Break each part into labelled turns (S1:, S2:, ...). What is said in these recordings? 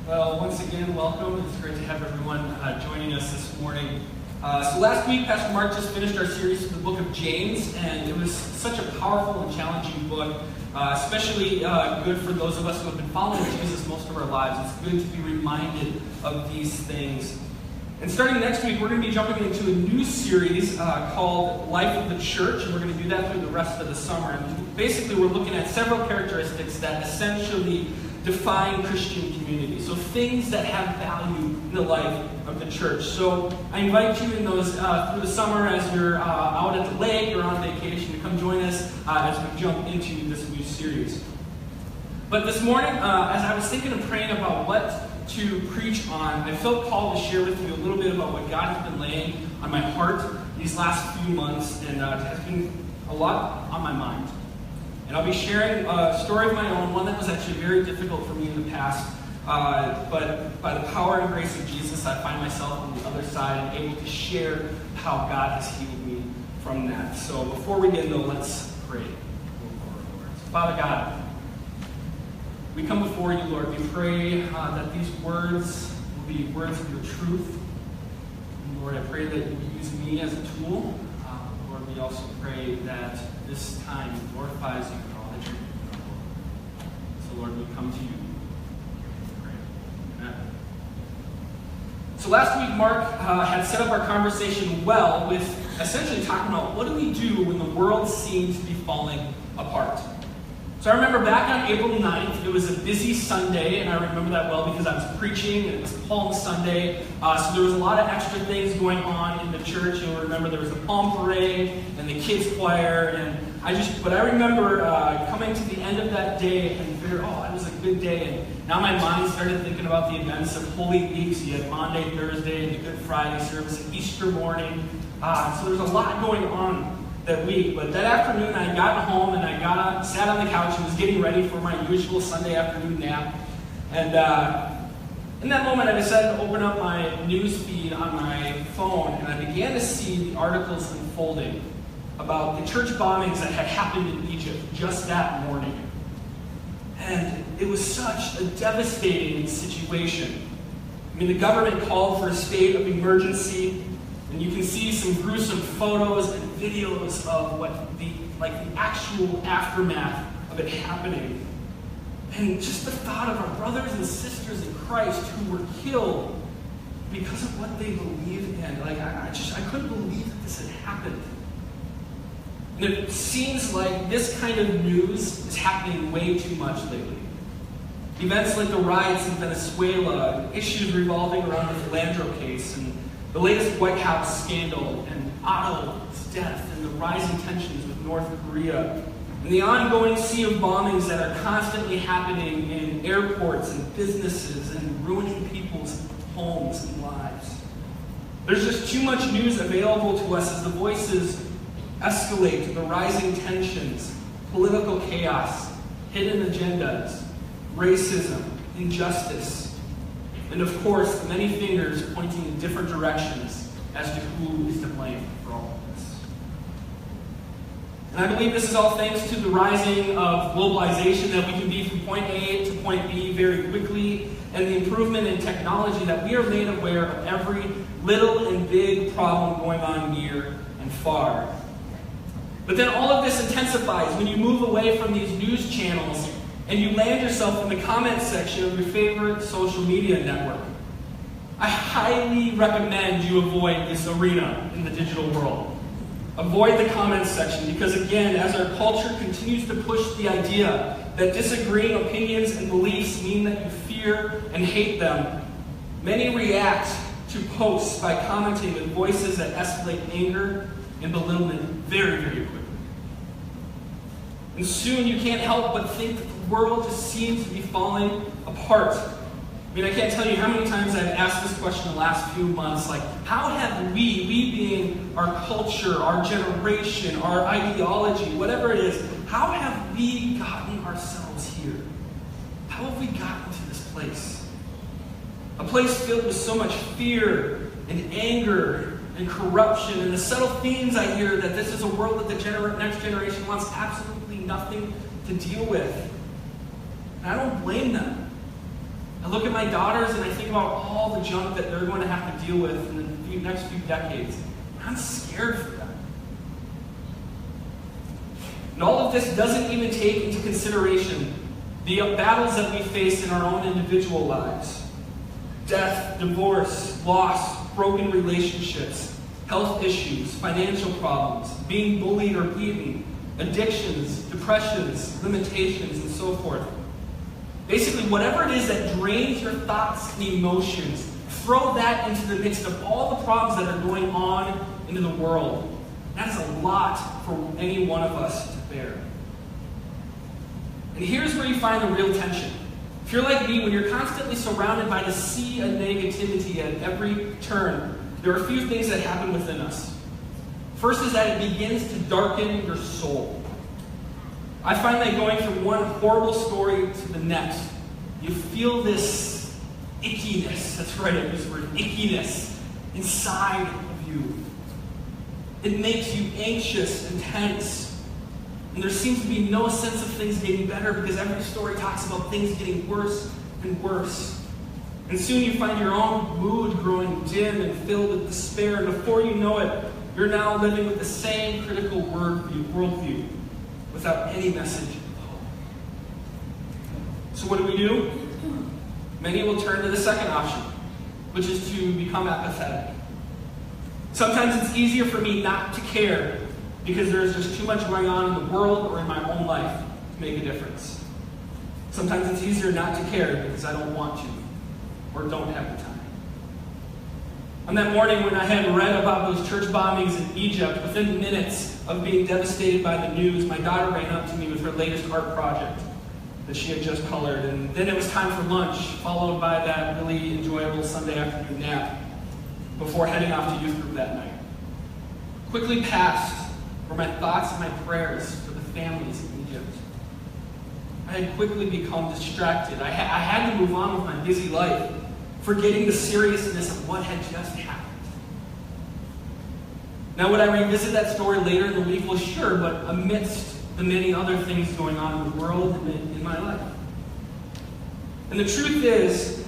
S1: Well, once again, welcome. It's great to have everyone joining us this morning. So last week, Pastor Mark just finished our series through the book of James, and it was such a powerful and challenging book, especially good for those of us who have been following Jesus most of our lives. It's good to be reminded of these things. And starting next week, we're going to be jumping into a new series called Life of the Church, and we're going to do that through the rest of the summer. And basically, we're looking at several characteristics that essentially define Christian community. So things that have value in the life of the church. So I invite you in those through the summer as you're out at the lake or on vacation to come join us as we jump into this new series. But this morning, as I was thinking and praying about what to preach on, I felt called to share with you a little bit about what God has been laying on my heart these last few months, and it has been a lot on my mind. And I'll be sharing a story of my own, one that was actually very difficult for me in the past. But by the power and grace of Jesus, I find myself on the other side and able to share how God has healed me from that. So before we get though, let's pray. Father God, we come before you, Lord. We pray that these words will be words of your truth. And Lord, I pray that you use me as a tool. Lord, we also pray that this time glorifies you for all that you're doing. So Lord, we come to you. Pray. Amen. So last week, Mark had set up our conversation well with essentially talking about what do we do when the world seems to be falling apart. So I remember back on April 9th, it was a busy Sunday, and I remember that well because I was preaching, and it was Palm Sunday, so there was a lot of extra things going on in the church. You'll remember there was a Palm Parade, and the kids choir, and I remember coming to the end of that day and figured, it was a good day, and now my mind started thinking about the events of Holy Weeks. You had Maundy, Thursday, and the Good Friday service, and Easter morning, so there's a lot going on that week. But that afternoon, I got home and I sat on the couch and was getting ready for my usual Sunday afternoon nap. And in that moment, I decided to open up my news feed on my phone, and I began to see the articles unfolding about the church bombings that had happened in Egypt just that morning. And it was such a devastating situation. I mean, the government called for a state of emergency. And you can see some gruesome photos and videos of what the actual aftermath of it happening. And just the thought of our brothers and sisters in Christ who were killed because of what they believed in. I couldn't believe that this had happened. And it seems like this kind of news is happening way too much lately. Events like the riots in Venezuela, issues revolving around the Philandro case, and the latest White House scandal, and Otto's death, and the rising tensions with North Korea, and the ongoing sea of bombings that are constantly happening in airports and businesses and ruining people's homes and lives. There's just too much news available to us as the voices escalate to the rising tensions, political chaos, hidden agendas, racism, injustice, and of course, the many fingers pointing in different directions as to who is to blame for all of this. And I believe this is all thanks to the rising of globalization, that we can be from point A to point B very quickly, and the improvement in technology that we are made aware of every little and big problem going on near and far. But then all of this intensifies when you move away from these news channels and you land yourself in the comment section of your favorite social media network. I highly recommend you avoid this arena in the digital world. Avoid the comments section because, again, as our culture continues to push the idea that disagreeing opinions and beliefs mean that you fear and hate them, many react to posts by commenting with voices that escalate anger and belittlement very, very quickly. And soon you can't help but think that the world just seems to be falling apart. I mean, I can't tell you how many times I've asked this question the last few months, how have we being our culture, our generation, our ideology, whatever it is, how have we gotten ourselves here? How have we gotten to this place? A place filled with so much fear and anger and corruption, and the subtle themes I hear that this is a world that the next generation wants absolutely nothing to deal with. And I don't blame them. I look at my daughters and I think about all the junk that they're going to have to deal with in the next few decades. I'm scared for them. And all of this doesn't even take into consideration the battles that we face in our own individual lives. Death, divorce, loss, broken relationships, health issues, financial problems, being bullied or beaten, addictions, depressions, limitations, and so forth. Basically, whatever it is that drains your thoughts and emotions, throw that into the midst of all the problems that are going on into the world. That's a lot for any one of us to bear. And here's where you find the real tension. If you're like me, when you're constantly surrounded by the sea of negativity at every turn, there are a few things that happen within us. First is that it begins to darken your soul. I find that going from one horrible story to the next, you feel this ickiness. That's right, I use the word ickiness inside of you. It makes you anxious and tense. And there seems to be no sense of things getting better because every story talks about things getting worse and worse. And soon you find your own mood growing dim and filled with despair. And before you know it, you're now living with the same critical worldview without any message of hope. So what do? Many will turn to the second option, which is to become apathetic. Sometimes it's easier for me not to care because there's just too much going on in the world or in my own life to make a difference. Sometimes it's easier not to care because I don't want to or don't have the time. On that morning when I had read about those church bombings in Egypt, within minutes of being devastated by the news, my daughter ran up to me with her latest art project that she had just colored. And then it was time for lunch, followed by that really enjoyable Sunday afternoon nap before heading off to youth group that night. Quickly past were my thoughts and my prayers for the families in Egypt. I had quickly become distracted. I had to move on with my busy life, forgetting the seriousness of what had just happened. Now, would I revisit that story later in the week? Well, sure, but amidst the many other things going on in the world and in my life. And the truth is,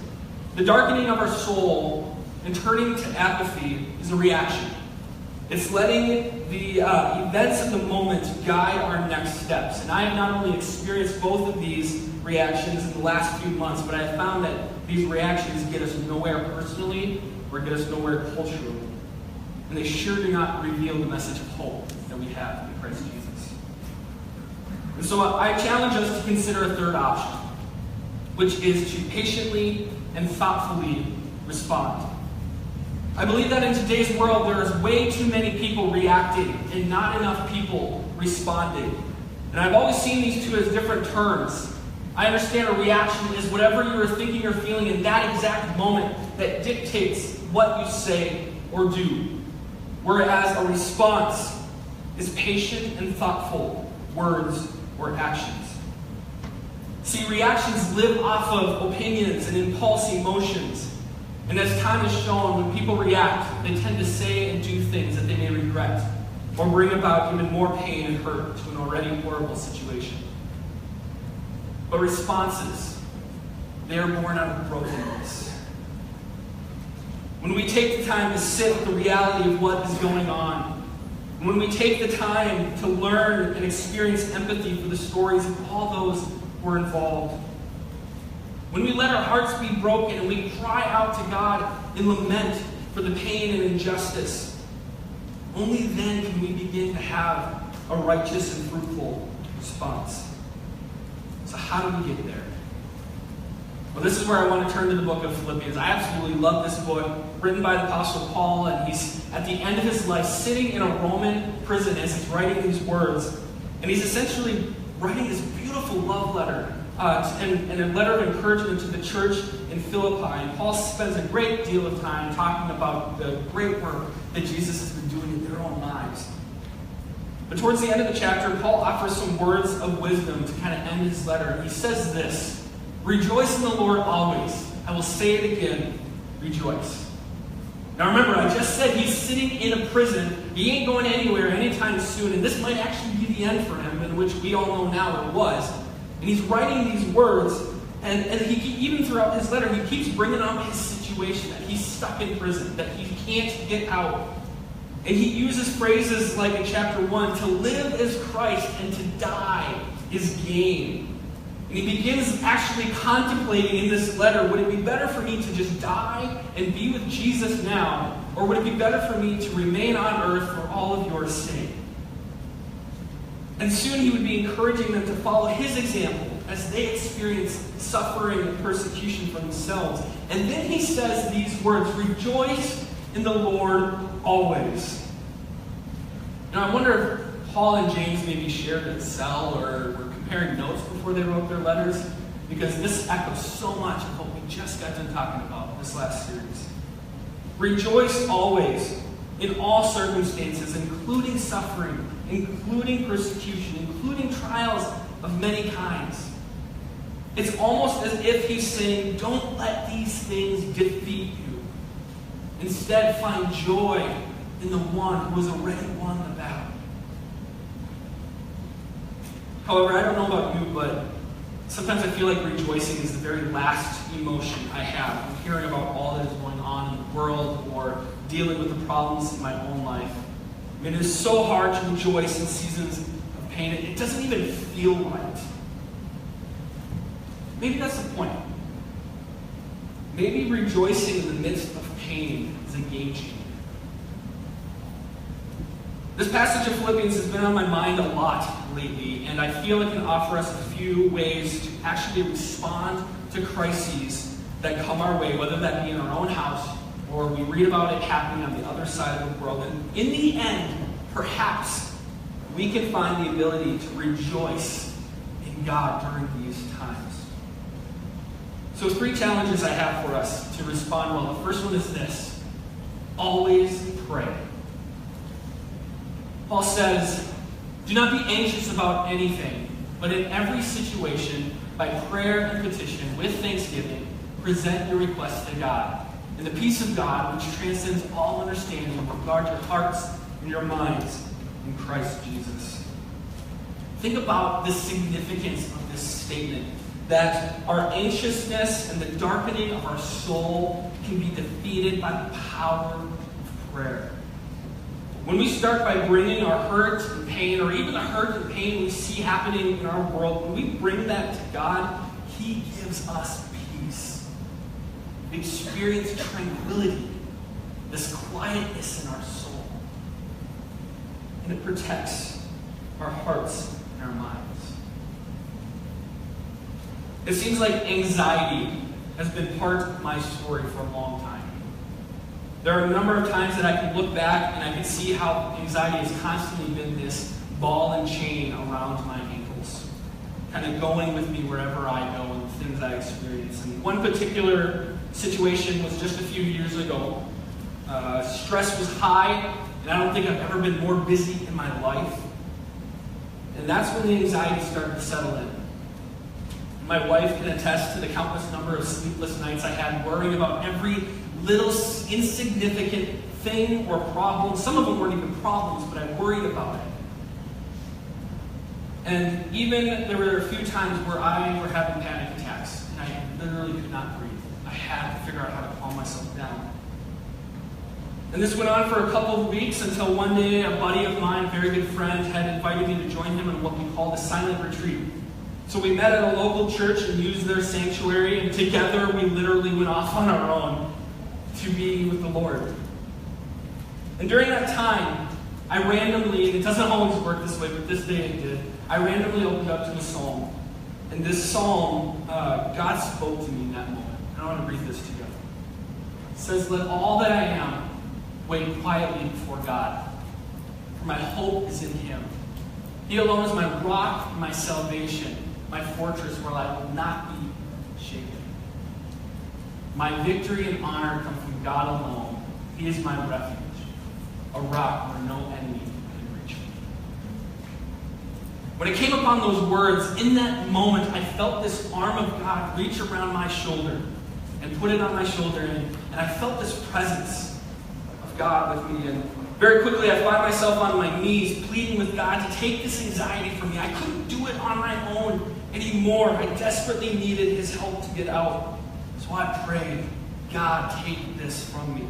S1: the darkening of our soul and turning to apathy is a reaction. It's letting the events of the moment guide our next steps. And I have not only experienced both of these reactions in the last few months, but I have found that these reactions get us nowhere personally or get us nowhere culturally. And they sure do not reveal the message of hope that we have in Christ Jesus. And so I challenge us to consider a third option, which is to patiently and thoughtfully respond. I believe that in today's world there is way too many people reacting and not enough people responding. And I've always seen these two as different terms. I understand a reaction is whatever you are thinking or feeling in that exact moment that dictates what you say or do. Whereas a response is patient and thoughtful words or actions. See, reactions live off of opinions and impulse emotions. And as time has shown, when people react, they tend to say and do things that they may regret or bring about even more pain and hurt to an already horrible situation. But responses, they are born out of brokenness. When we take the time to sit with the reality of what is going on, when we take the time to learn and experience empathy for the stories of all those who are involved, when we let our hearts be broken and we cry out to God in lament for the pain and injustice, only then can we begin to have a righteous and fruitful response. So how do we get there? Well, this is where I want to turn to the book of Philippians. I absolutely love this book, written by the Apostle Paul, and he's at the end of his life sitting in a Roman prison as he's writing these words. And he's essentially writing this beautiful love letter and a letter of encouragement to the church in Philippi. And Paul spends a great deal of time talking about the great work that Jesus has been doing in their own lives. But towards the end of the chapter, Paul offers some words of wisdom to kind of end his letter. He says this: "Rejoice in the Lord always. I will say it again, rejoice." Now remember, I just said he's sitting in a prison. He ain't going anywhere anytime soon, and this might actually be the end for him, in which we all know now it was. And he's writing these words And even throughout his letter, he keeps bringing up his situation, that he's stuck in prison, that he can't get out. And he uses phrases like in chapter 1, to live is Christ and to die is gain. And he begins actually contemplating in this letter, would it be better for me to just die and be with Jesus now, or would it be better for me to remain on earth for all of your sake? And soon he would be encouraging them to follow his example as they experience suffering and persecution for themselves. And then he says these words, rejoice in the Lord always. Now I wonder if Paul and James maybe shared a cell or were comparing notes before they wrote their letters, because this echoes so much of what we just got done talking about this last series. Rejoice always in all circumstances, including suffering, including persecution, including trials of many kinds. It's almost as if he's saying, don't let these things defeat you. Instead, find joy in the one who has already won the battle. However, I don't know about you, but sometimes I feel like rejoicing is the very last emotion I have when hearing about all that is going on in the world or dealing with the problems in my own life. I mean, it is so hard to rejoice in seasons of pain. It doesn't even feel right. Maybe that's the point. Maybe rejoicing in the midst of pain is a game changer. This passage of Philippians has been on my mind a lot lately, and I feel it can offer us a few ways to actually respond to crises that come our way, whether that be in our own house or we read about it happening on the other side of the world. And in the end, perhaps we can find the ability to rejoice in God during these times. So 3 challenges I have for us to respond well. The first one is this: always pray. Paul says, do not be anxious about anything, but in every situation, by prayer and petition, with thanksgiving, present your requests to God. And the peace of God, which transcends all understanding, will guard your hearts and your minds in Christ Jesus. Think about the significance of this statement, that our anxiousness and the darkening of our soul can be defeated by the power of prayer. When we start by bringing our hurt and pain, or even the hurt and pain we see happening in our world, when we bring that to God, He gives us peace. We experience tranquility, this quietness in our soul. And it protects our hearts and our minds. It seems like anxiety has been part of my story for a long time. There are a number of times that I can look back and I can see how anxiety has constantly been this ball and chain around my ankles, kind of going with me wherever I go and the things I experience. And one particular situation was just a few years ago. Stress was high, and I don't think I've ever been more busy in my life. And that's when the anxiety started to settle in. My wife can attest to the countless number of sleepless nights I had worrying about every little insignificant thing or problem. Some of them weren't even problems, but I worried about it. And even there were a few times where I were having panic attacks, and I literally could not breathe. I had to figure out how to calm myself down. And this went on for a couple of weeks until one day a buddy of mine, a very good friend, had invited me to join him in what we called a silent retreat. So we met at a local church and used their sanctuary, and together we literally went off on our own to be with the Lord. And during that time, I randomly, and it doesn't always work this way, but this day it did, I randomly opened up to a psalm. And this psalm, God spoke to me in that moment. I want to read this together. It says, "Let all that I am wait quietly before God, for my hope is in Him. He alone is my rock and my salvation, my fortress where I will not be shaken. My victory and honor come from God alone. He is my refuge, a rock where no enemy can reach me." When it came upon those words, in that moment, I felt this arm of God reach around my shoulder and put it on my shoulder, and I felt this presence of God with me. And Very quickly, I find myself on my knees pleading with God to take this anxiety from me. I couldn't do it on my own anymore. I desperately needed his help to get out. So I prayed, God, take this from me.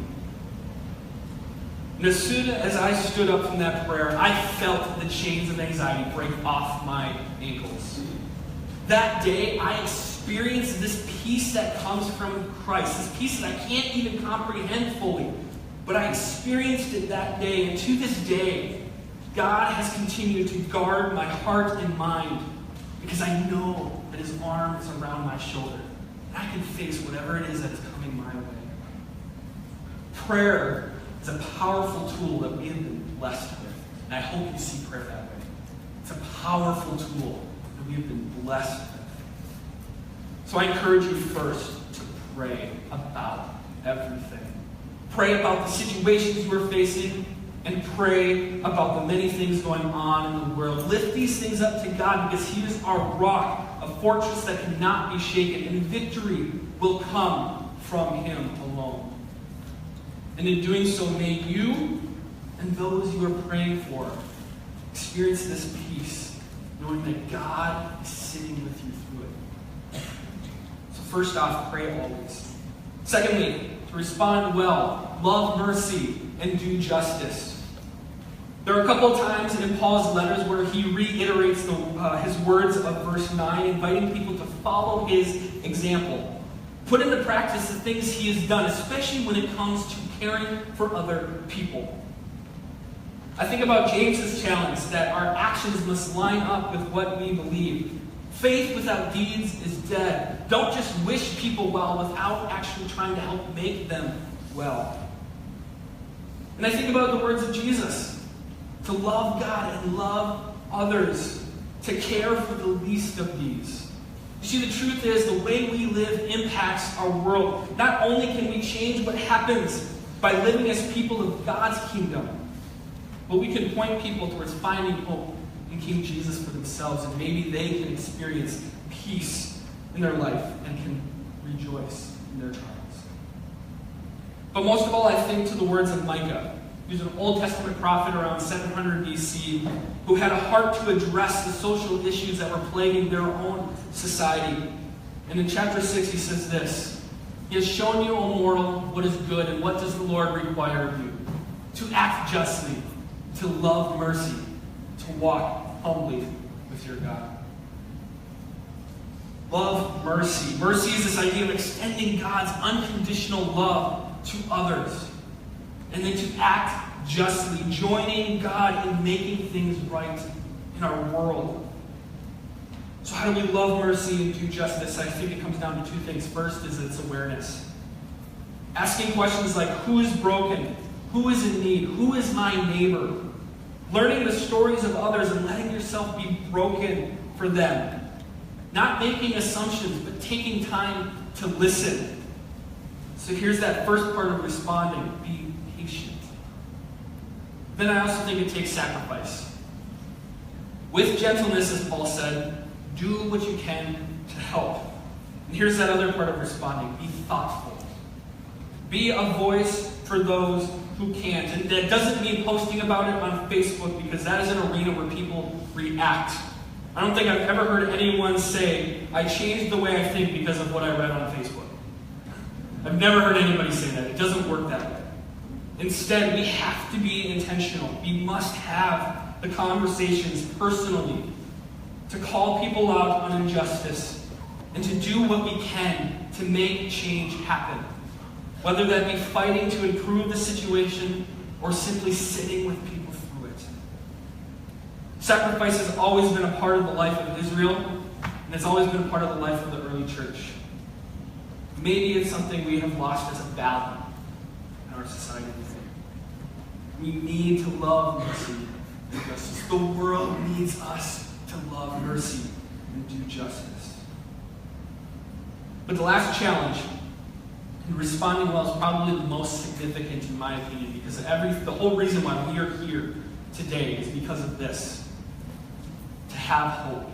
S1: And as soon as I stood up from that prayer, I felt the chains of anxiety break off my ankles. That day, I experienced this peace that comes from Christ, this peace that I can't even comprehend fully. But I experienced it that day, and to this day, God has continued to guard my heart and mind because I know that his arm is around my shoulder. And I can face whatever it is that is coming my way. Prayer is a powerful tool that we have been blessed with. And I hope you see prayer that way. It's a powerful tool that we have been blessed with. So I encourage you first to pray about everything. Pray about the situations you are facing, and pray about the many things going on in the world. Lift these things up to God because he is our rock, a fortress that cannot be shaken, and victory will come from him alone. And in doing so, may you and those you are praying for experience this peace, knowing that God is sitting with you through it. So first off, pray always. Secondly, to respond well, love mercy, and do justice. There are a couple of times in Paul's letters where he reiterates his words of verse 9, inviting people to follow his example. Put into practice the things he has done, especially when it comes to caring for other people. I think about James's challenge that our actions must line up with what we believe. Faith without deeds is dead. Don't just wish people well without actually trying to help make them well. And I think about the words of Jesus. To love God and love others. To care for the least of these. You see, the truth is the way we live impacts our world. Not only can we change what happens by living as people of God's kingdom, but we can point people towards finding hope in King Jesus for themselves, and maybe they can experience peace in their life and can rejoice in their trials. But most of all, I think to the words of Micah. He was an Old Testament prophet around 700 BC who had a heart to address the social issues that were plaguing their own society. And in chapter 6, he says this: He has shown you, O mortal, what is good, and what does the Lord require of you? To act justly, to love mercy, to walk humbly with your God. Love mercy. Mercy is this idea of extending God's unconditional love to others. And then to act justly, joining God in making things right in our world. So how do we love mercy and do justice? I think it comes down to two things. First is its awareness. Asking questions like, who is broken? Who is in need? Who is my neighbor? Learning the stories of others and letting yourself be broken for them. Not making assumptions, but taking time to listen. So here's that first part of responding. Be patient. Then I also think it takes sacrifice. With gentleness, as Paul said, do what you can to help. And here's that other part of responding. Be thoughtful. Be a voice for those who can't. And that doesn't mean posting about it on Facebook, because that is an arena where people react. I don't think I've ever heard anyone say, I changed the way I think because of what I read on Facebook. I've never heard anybody say that. It doesn't work that way. Instead, we have to be intentional. We must have the conversations personally to call people out on injustice and to do what we can to make change happen. Whether that be fighting to improve the situation or simply sitting with people through it. Sacrifice has always been a part of the life of Israel, and it's always been a part of the life of the early church. Maybe it's something we have lost as a value in our society today. We need to love mercy and justice. The world needs us to love mercy and do justice. But the last challenge in responding well is probably the most significant in my opinion, because the whole reason why we are here today is because of this. To have hope.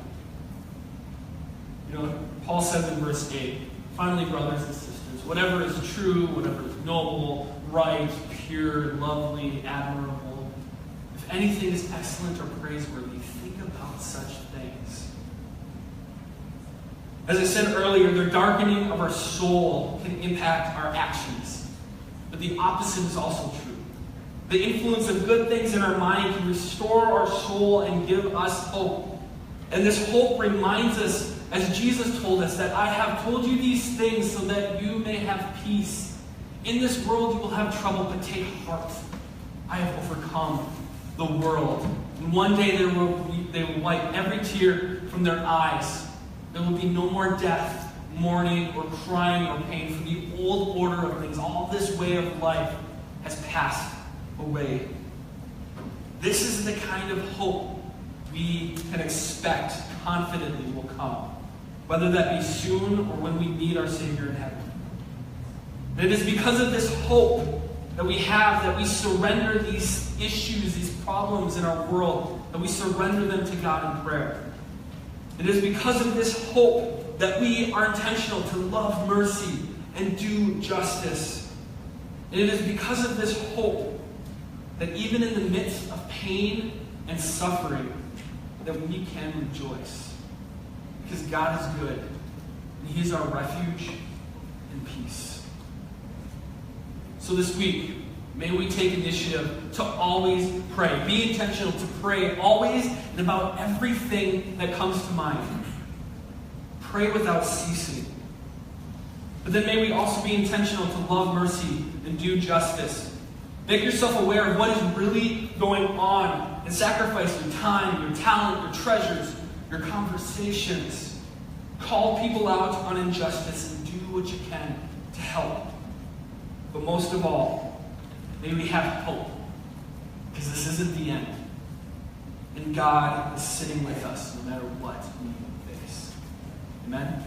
S1: You know, Paul says in verse 8, finally, brothers and sisters, whatever is true, whatever is noble, right, pure, lovely, admirable, if anything is excellent or praiseworthy, think about such things. As I said earlier, the darkening of our soul can impact our actions, but the opposite is also true. The influence of good things in our mind can restore our soul and give us hope. And this hope reminds us, as Jesus told us, that I have told you these things so that you may have peace. In this world you will have trouble, but take heart. I have overcome the world. And one day they will wipe every tear from their eyes. There will be no more death, mourning, or crying, or pain. For the old order of things, all this way of life has passed away. This is the kind of hope we can expect confidently will come, whether that be soon or when we meet our Savior in heaven. And it is because of this hope that we have that we surrender these issues, these problems in our world, that we surrender them to God in prayer. It is because of this hope that we are intentional to love mercy and do justice. And it is because of this hope that even in the midst of pain and suffering, that we can rejoice. Because God is good, and He is our refuge and peace. So this week, may we take initiative to always pray. Be intentional to pray always and about everything that comes to mind. Pray without ceasing. But then may we also be intentional to love mercy and do justice. Make yourself aware of what is really going on and sacrifice your time, your talent, your treasures, your conversations. Call people out on injustice and do what you can to help. But most of all, may we have hope, because this isn't the end. And God is sitting with us no matter what we face. Amen?